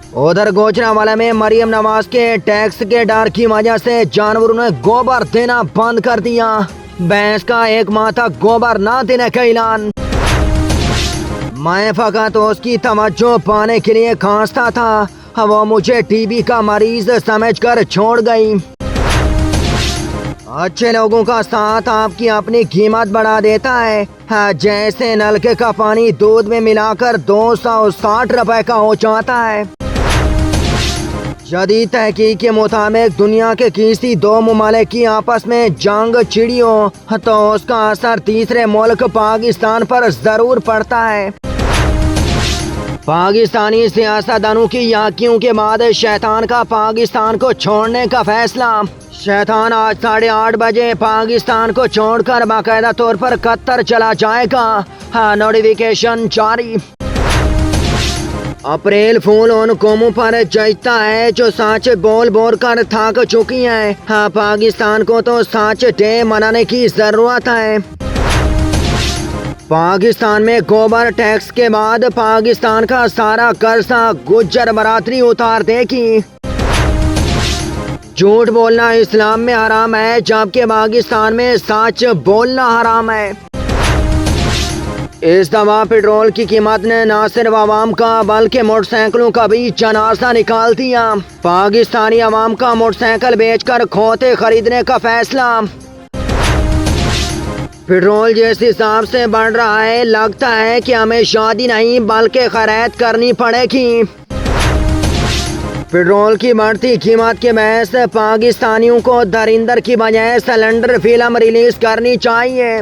उधर गुजरांवाला में मरियम नवाज के टैक्स के डर की वजह से जानवरों ने गोबर देना बंद कर दिया। भैंस का 1 माह तक गोबर ना देने का ऐलान। मैं फकत उसकी तवज्जो पाने के लिए खांसता था, वो मुझे टीबी का मरीज समझकर छोड़ गई। अच्छे लोगों का साथ आपकी अपनी कीमत बढ़ा देता है। जैसे नलके का पानी दूध में मिलाकर 260 रुपए का हो जाता है। जदीद तहकीक के मुताबिक दुनिया के किसी 2 ममालिक की आपस में जंग छिड़ी हो तो उसका असर तीसरे मुल्क पाकिस्तान पर जरूर पड़ता है। पाकिस्तानी सियासतदानों की याकियों के बाद शैतान का पाकिस्तान को छोड़ने का फैसला। शैतान आज 8:30 बजे पाकिस्तान को छोड़कर बाकायदा तौर पर कतर चला जाएगा। नोटिफिकेशन जारी। अप्रैल फूल उन कौमों पर जचता है जो सच बोल बोल कर थक चुकी हैं। पाकिस्तान को तो सच डे मनाने की जरूरत है। पाकिस्तान में गोबर टैक्स के बाद पाकिस्तान का सारा कर्जा गुज्जर बरादरी उतार देगी। झूठ बोलना इस्लाम में हराम है, जबकि पाकिस्तान में सच बोलना हराम है। इस दफा पेट्रोल की कीमत ने न सिर्फ आवाम का बल्कि मोटरसाइकिलों का भी जनाजा निकाल दिया। पाकिस्तानी आवाम का मोटरसाइकिल बेचकर खोते खरीदने का फैसला। पेट्रोल जिस हिसाब से बढ़ रहा है, लगता है कि हमें शादी नहीं बल्कि खरीद करनी पड़ेगी। पेट्रोल की बढ़ती कीमत के बहस पाकिस्तानियों को दरिंदर की बजाय सिलेंडर फिल्म रिलीज करनी चाहिए।